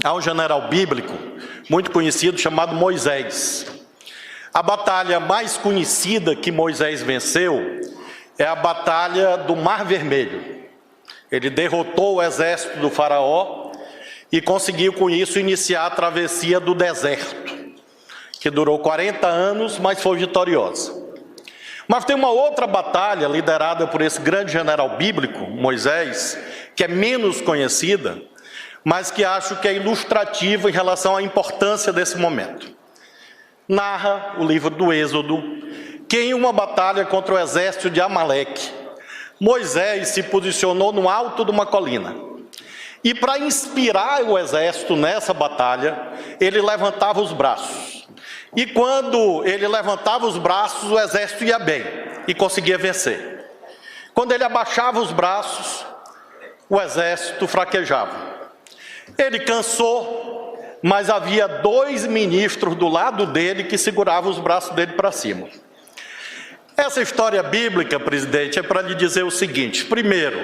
há um general bíblico muito conhecido chamado Moisés. A batalha mais conhecida que Moisés venceu é a batalha do Mar Vermelho. Ele derrotou o exército do faraó e conseguiu com isso iniciar a travessia do deserto, que durou 40 anos, mas foi vitoriosa. Mas tem uma outra batalha liderada por esse grande general bíblico, Moisés, que é menos conhecida, mas que acho que é ilustrativa em relação à importância desse momento. Narra o livro do Êxodo, que em uma batalha contra o exército de Amaleque, Moisés se posicionou no alto de uma colina. E para inspirar o exército nessa batalha, ele levantava os braços. E quando ele levantava os braços, o exército ia bem e conseguia vencer. Quando ele abaixava os braços, o exército fraquejava. Ele cansou, mas havia 2 ministros do lado dele que seguravam os braços dele para cima. Essa história bíblica, presidente, é para lhe dizer o seguinte: primeiro,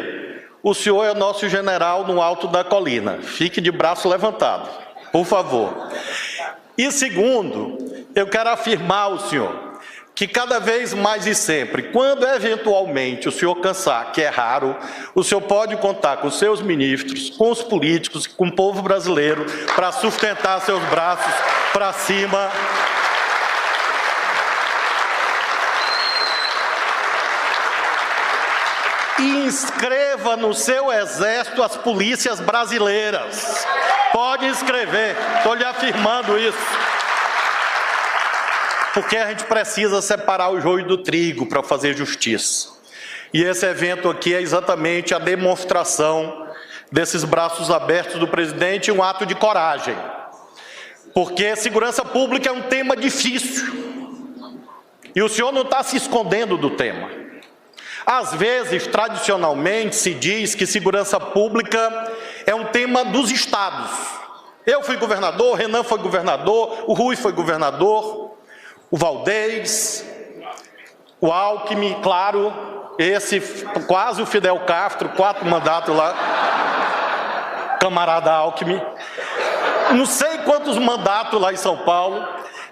o senhor é o nosso general no alto da colina. Fique de braço levantado, por favor. E segundo, eu quero afirmar ao senhor que cada vez mais e sempre, quando eventualmente o senhor cansar, que é raro, o senhor pode contar com seus ministros, com os políticos, com o povo brasileiro, para sustentar seus braços para cima. E inscreva no seu exército as polícias brasileiras. Pode inscrever, estou lhe afirmando isso. Porque a gente precisa separar o joio do trigo para fazer justiça. E esse evento aqui é exatamente a demonstração desses braços abertos do presidente, um ato de coragem. Porque segurança pública é um tema difícil. E o senhor não está se escondendo do tema. Às vezes, tradicionalmente, se diz que segurança pública é um tema dos estados. Eu fui governador, o Renan foi governador, o Rui foi governador, o Valdez, o Alckmin, claro, esse quase o Fidel Castro, 4 mandatos lá, camarada Alckmin. Não sei quantos mandatos lá em São Paulo.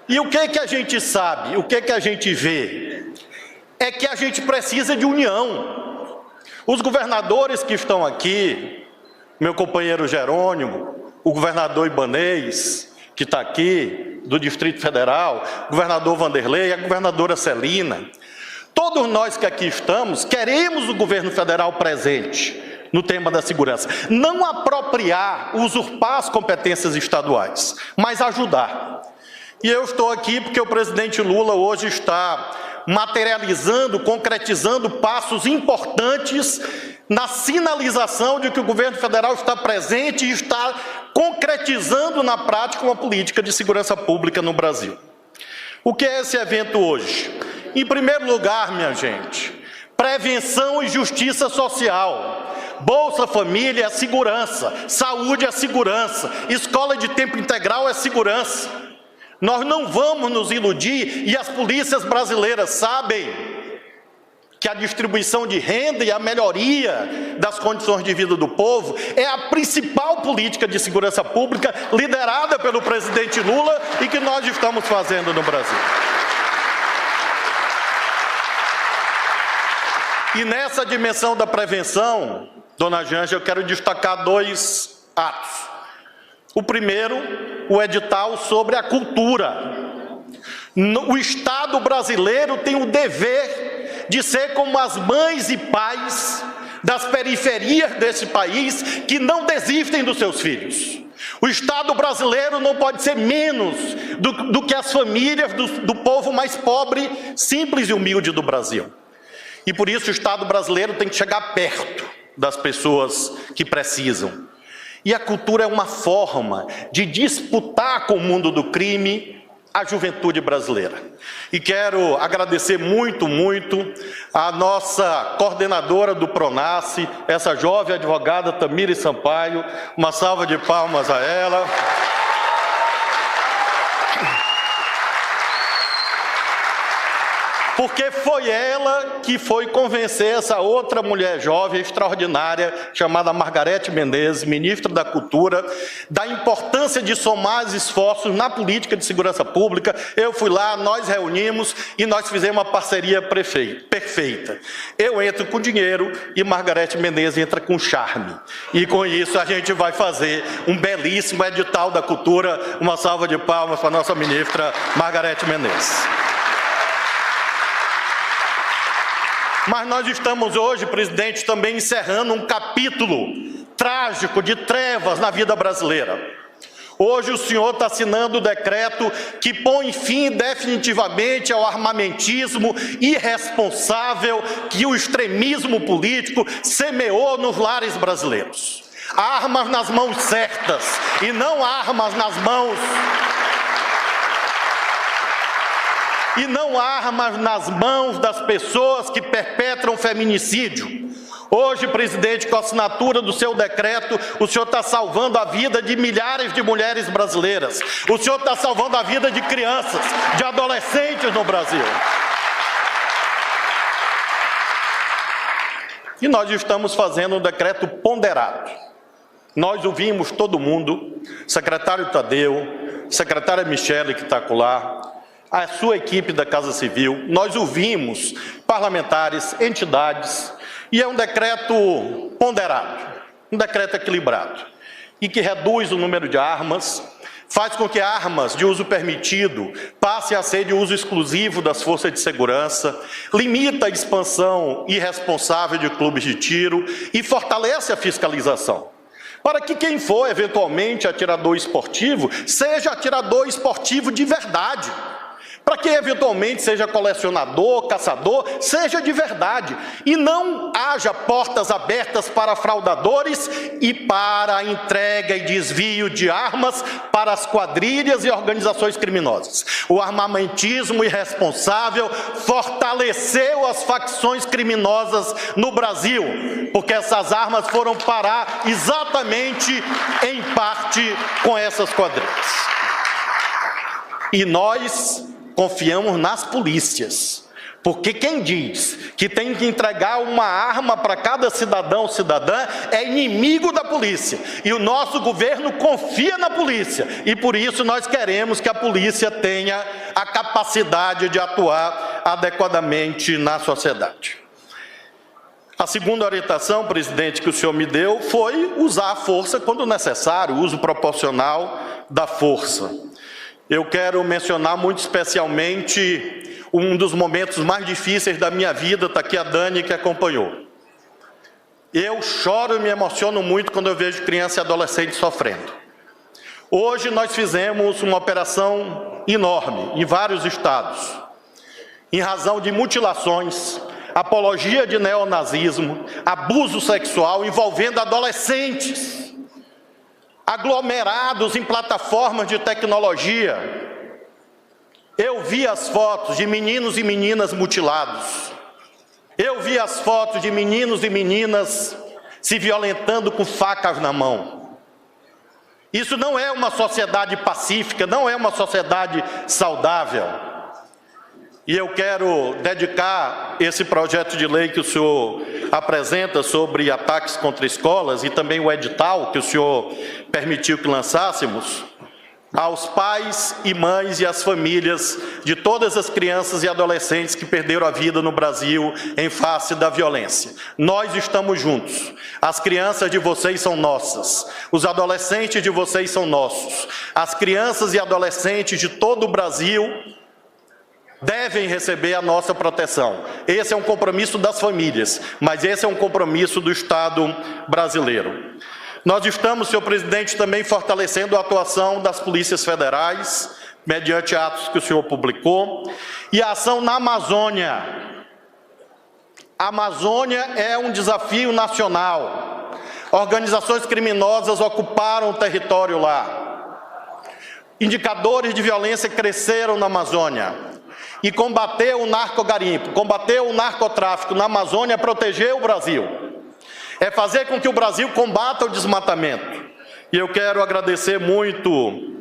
E o que a gente sabe, o que a gente vê? É que a gente precisa de união. Os governadores que estão aqui, meu companheiro Jerônimo, o governador Ibanez, que está aqui, do Distrito Federal, o governador Vanderlei, a governadora Celina, todos nós que aqui estamos, queremos o governo federal presente no tema da segurança. Não apropriar, usurpar as competências estaduais, mas ajudar. E eu estou aqui porque o presidente Lula hoje está materializando, concretizando passos importantes na sinalização de que o governo federal está presente e está concretizando na prática uma política de segurança pública no Brasil. O que é esse evento hoje? Em primeiro lugar, minha gente, prevenção e justiça social. Bolsa Família é segurança, saúde é segurança, escola de tempo integral é segurança. Nós não vamos nos iludir, e as polícias brasileiras sabem que a distribuição de renda e a melhoria das condições de vida do povo é a principal política de segurança pública liderada pelo presidente Lula e que nós estamos fazendo no Brasil. E nessa dimensão da prevenção, dona Janja, eu quero destacar 2 atos. O primeiro, o edital sobre a cultura. O Estado brasileiro tem o dever de ser como as mães e pais das periferias desse país que não desistem dos seus filhos. O Estado brasileiro não pode ser menos do que as famílias do povo mais pobre, simples e humilde do Brasil. E por isso o Estado brasileiro tem que chegar perto das pessoas que precisam. E a cultura é uma forma de disputar com o mundo do crime a juventude brasileira. E quero agradecer muito, muito a nossa coordenadora do Pronace, essa jovem advogada Tamires Sampaio. Uma salva de palmas a ela. porque foi ela que foi convencer essa outra mulher jovem extraordinária, chamada Margarete Menezes, ministra da Cultura, da importância de somar os esforços na política de segurança pública. Eu fui lá, nós reunimos e nós fizemos uma parceria perfeita. Eu entro com dinheiro e Margarete Menezes entra com charme. E com isso a gente vai fazer um belíssimo edital da cultura. Uma salva de palmas para a nossa ministra Margarete Menezes. Mas nós estamos hoje, presidente, também encerrando um capítulo trágico de trevas na vida brasileira. Hoje o senhor está assinando o decreto que põe fim definitivamente ao armamentismo irresponsável que o extremismo político semeou nos lares brasileiros. Armas nas mãos certas e não armas nas mãos... E não armas nas mãos das pessoas que perpetram feminicídio. Hoje, presidente, com a assinatura do seu decreto, o senhor está salvando a vida de milhares de mulheres brasileiras. O senhor está salvando a vida de crianças, de adolescentes no Brasil. E nós estamos fazendo um decreto ponderado. Nós ouvimos todo mundo, secretário Tadeu, secretária Michele, que está lá, a sua equipe da Casa Civil, nós ouvimos parlamentares, entidades, e é um decreto ponderado, um decreto equilibrado, e que reduz o número de armas, faz com que armas de uso permitido passem a ser de uso exclusivo das forças de segurança, limita a expansão irresponsável de clubes de tiro e fortalece a fiscalização, para que quem for eventualmente atirador esportivo, seja atirador esportivo de verdade. Para quem eventualmente seja colecionador, caçador, seja de verdade. E não haja portas abertas para fraudadores e para a entrega e desvio de armas para as quadrilhas e organizações criminosas. O armamentismo irresponsável fortaleceu as facções criminosas no Brasil, porque essas armas foram parar exatamente em parte com essas quadrilhas. E nós confiamos nas polícias, porque quem diz que tem que entregar uma arma para cada cidadão ou cidadã é inimigo da polícia. E o nosso governo confia na polícia, e por isso nós queremos que a polícia tenha a capacidade de atuar adequadamente na sociedade. A segunda orientação, presidente, que o senhor me deu foi usar a força quando necessário, o uso proporcional da força. Eu quero mencionar muito especialmente um dos momentos mais difíceis da minha vida, está aqui a Dani que acompanhou. Eu choro e me emociono muito quando eu vejo criança e adolescente sofrendo. Hoje nós fizemos uma operação enorme em vários estados, em razão de mutilações, apologia de neonazismo, abuso sexual envolvendo adolescentes, aglomerados em plataformas de tecnologia. Eu vi as fotos de meninos e meninas mutilados. Eu vi as fotos de meninos e meninas se violentando com facas na mão. Isso não é uma sociedade pacífica, não é uma sociedade saudável. E eu quero dedicar esse projeto de lei que o senhor apresenta sobre ataques contra escolas e também o edital que o senhor permitiu que lançássemos aos pais e mães e às famílias de todas as crianças e adolescentes que perderam a vida no Brasil em face da violência. Nós estamos juntos. As crianças de vocês são nossas. Os adolescentes de vocês são nossos. As crianças e adolescentes de todo o Brasil devem receber a nossa proteção. Esse é um compromisso das famílias, mas esse é um compromisso do Estado brasileiro. Nós estamos, senhor presidente, também fortalecendo a atuação das polícias federais, mediante atos que o senhor publicou, e a ação na Amazônia. A Amazônia é um desafio nacional. Organizações criminosas ocuparam o território lá. Indicadores de violência cresceram na Amazônia. E combater o narcogarimpo, combater o narcotráfico na Amazônia é proteger o Brasil. É fazer com que o Brasil combata o desmatamento. E eu quero agradecer muito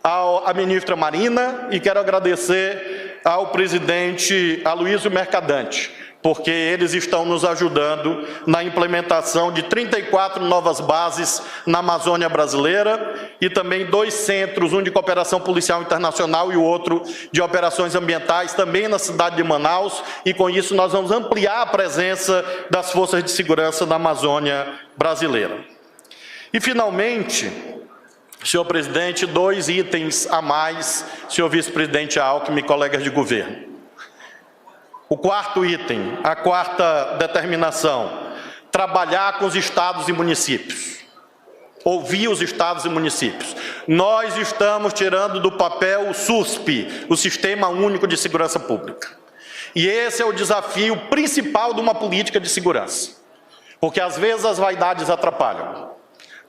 à ministra Marina e quero agradecer ao presidente Aloysio Mercadante, porque eles estão nos ajudando na implementação de 34 novas bases na Amazônia brasileira e também 2 centros, um de cooperação policial internacional e o outro de operações ambientais, também na cidade de Manaus, e com isso nós vamos ampliar a presença das forças de segurança na Amazônia brasileira. E, finalmente, senhor presidente, 2 itens a mais, senhor vice-presidente Alckmin e colegas de governo. O 4º item, a 4ª determinação, trabalhar com os estados e municípios, ouvir os estados e municípios. Nós estamos tirando do papel o SUSP, o Sistema Único de Segurança Pública. E esse é o desafio principal de uma política de segurança, porque às vezes as vaidades atrapalham,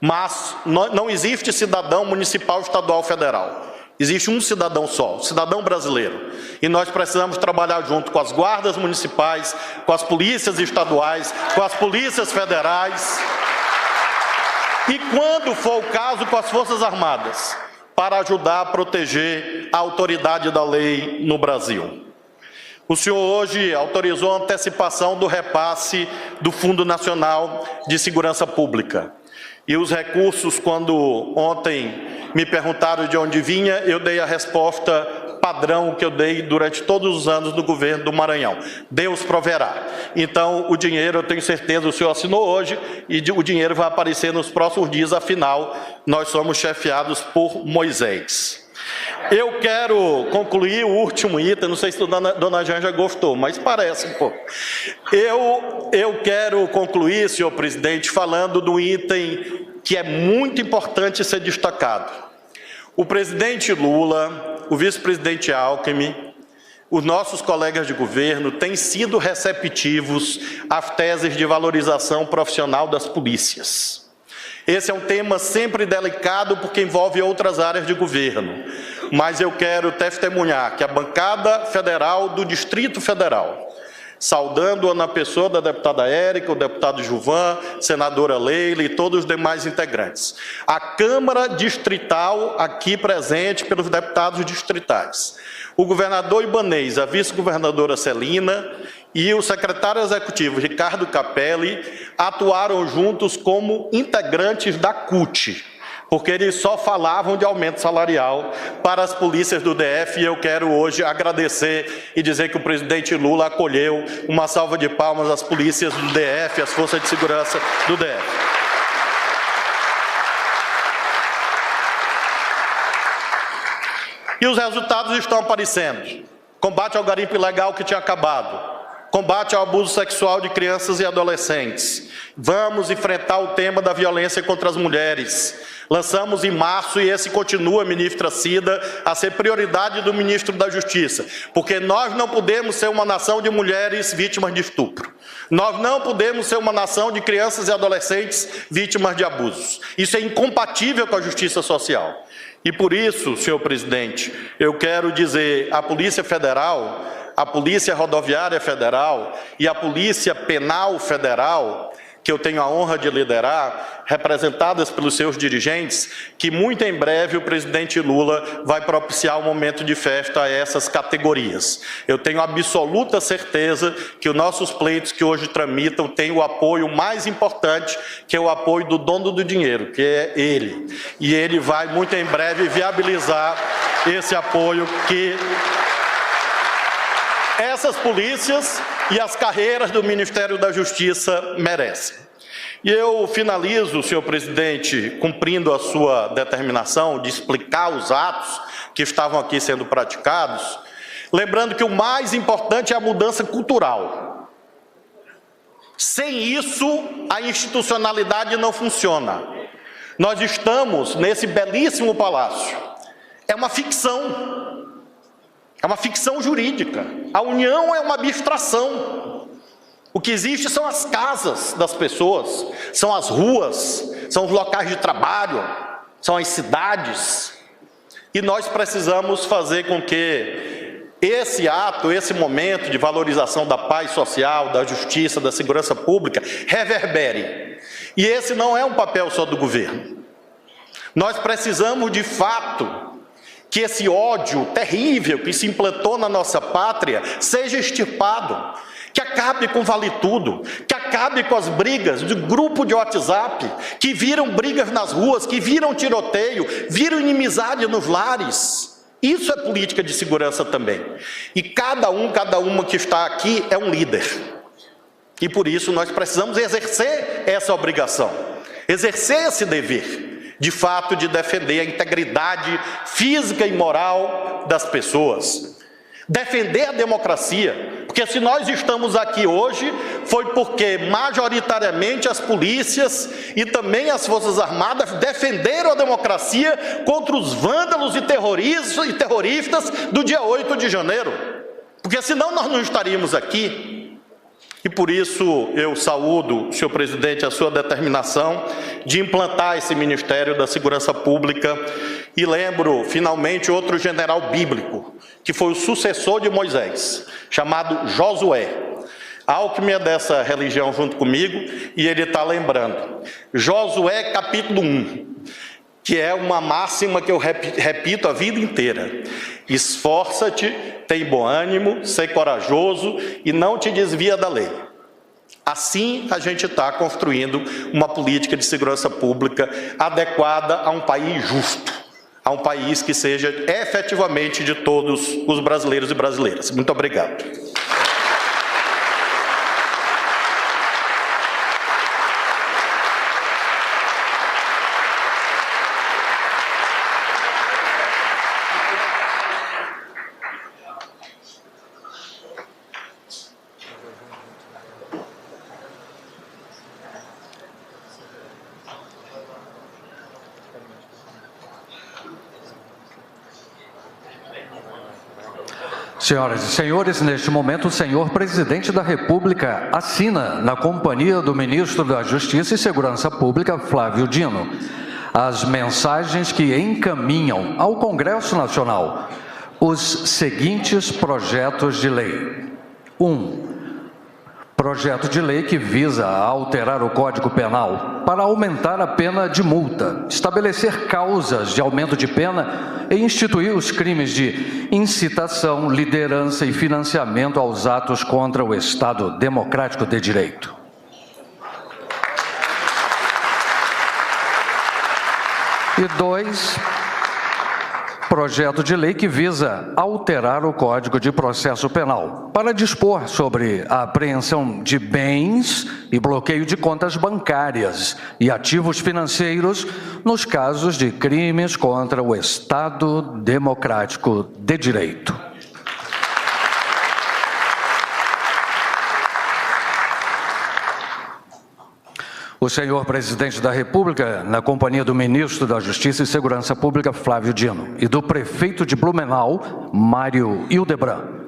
mas não existe cidadão municipal, estadual, federal. Existe um cidadão só, o cidadão brasileiro. E nós precisamos trabalhar junto com as guardas municipais, com as polícias estaduais, com as polícias federais. E, quando for o caso, com as Forças Armadas, para ajudar a proteger a autoridade da lei no Brasil. O senhor hoje autorizou a antecipação do repasse do Fundo Nacional de Segurança Pública. E os recursos, quando ontem me perguntaram de onde vinha, eu dei a resposta padrão que eu dei durante todos os anos do governo do Maranhão. Deus proverá. Então, o dinheiro, eu tenho certeza, o senhor assinou hoje, e o dinheiro vai aparecer nos próximos dias, afinal, nós somos chefiados por Moisés. Eu quero concluir o último item, não sei se a dona Janja gostou, mas parece um pouco. Eu quero concluir, senhor presidente, falando do item que é muito importante ser destacado. O presidente Lula, o vice-presidente Alckmin, os nossos colegas de governo têm sido receptivos às teses de valorização profissional das polícias. Esse é um tema sempre delicado porque envolve outras áreas de governo, mas eu quero testemunhar que a bancada federal do Distrito Federal, saudando-a na pessoa da deputada Érica, o deputado Gilvan, senadora Leila e todos os demais integrantes, a Câmara Distrital aqui presente pelos deputados distritais, o governador Ibanez, a vice-governadora Celina e o secretário executivo Ricardo Capelli atuaram juntos como integrantes da CUT, porque eles só falavam de aumento salarial para as polícias do DF, e eu quero hoje agradecer e dizer que o presidente Lula acolheu uma salva de palmas às polícias do DF, às forças de segurança do DF. E os resultados estão aparecendo. Combate ao garimpo ilegal que tinha acabado. Combate ao abuso sexual de crianças e adolescentes. Vamos enfrentar o tema da violência contra as mulheres. Lançamos em março, e esse continua, ministra Cida, a ser prioridade do ministro da Justiça, porque nós não podemos ser uma nação de mulheres vítimas de estupro. Nós não podemos ser uma nação de crianças e adolescentes vítimas de abusos. Isso é incompatível com a justiça social. E por isso, senhor presidente, eu quero dizer à Polícia Federal, à Polícia Rodoviária Federal e à Polícia Penal Federal, que eu tenho a honra de liderar, representadas pelos seus dirigentes, que muito em breve o presidente Lula vai propiciar um momento de festa a essas categorias. Eu tenho absoluta certeza que os nossos pleitos que hoje tramitam têm o apoio mais importante, que é o apoio do dono do dinheiro, que é ele. E ele vai muito em breve viabilizar esse apoio que essas polícias e as carreiras do Ministério da Justiça merecem. E eu finalizo, senhor presidente, cumprindo a sua determinação de explicar os atos que estavam aqui sendo praticados, lembrando que o mais importante é a mudança cultural. Sem isso, a institucionalidade não funciona. Nós estamos nesse belíssimo palácio. É uma ficção. É uma ficção jurídica. A união é uma abstração. O que existe são as casas das pessoas, são as ruas, são os locais de trabalho, são as cidades. E nós precisamos fazer com que esse ato, esse momento de valorização da paz social, da justiça, da segurança pública, reverbere. E esse não é um papel só do governo. Nós precisamos, de fato, que esse ódio terrível que se implantou na nossa pátria seja extirpado, que acabe com Vale Tudo, que acabe com as brigas de grupo de WhatsApp, que viram brigas nas ruas, que viram tiroteio, viram inimizade nos lares. Isso é política de segurança também. E cada uma que está aqui é um líder. E por isso nós precisamos exercer essa obrigação, exercer esse dever, de fato, de defender a integridade física e moral das pessoas, defender a democracia, porque se nós estamos aqui hoje, foi porque majoritariamente as polícias e também as Forças Armadas defenderam a democracia contra os vândalos e terroristas do dia 8 de janeiro, porque senão nós não estaríamos aqui. E por isso eu saúdo, senhor presidente, a sua determinação de implantar esse Ministério da Segurança Pública e lembro, finalmente, outro general bíblico, que foi o sucessor de Moisés, chamado Josué. Alckmin é dessa religião junto comigo e ele está lembrando. Josué capítulo 1, que é uma máxima que eu repito a vida inteira. Esforça-te, tem bom ânimo, sei corajoso e não te desvia da lei. Assim a gente está construindo uma política de segurança pública adequada a um país justo, a um país que seja efetivamente de todos os brasileiros e brasileiras. Muito obrigado. Senhoras e senhores, neste momento o senhor presidente da República assina, na companhia do ministro da Justiça e Segurança Pública, Flávio Dino, as mensagens que encaminham ao Congresso Nacional os seguintes projetos de lei. 1. Projeto de lei que visa alterar o Código Penal para aumentar a pena de multa, estabelecer causas de aumento de pena e instituir os crimes de incitação, liderança e financiamento aos atos contra o Estado Democrático de Direito. E 2. Projeto de lei que visa alterar o Código de Processo Penal para dispor sobre a apreensão de bens e bloqueio de contas bancárias e ativos financeiros nos casos de crimes contra o Estado Democrático de Direito. O senhor presidente da República, na companhia do ministro da Justiça e Segurança Pública, Flávio Dino, e do prefeito de Blumenau, Mário Hildebrand,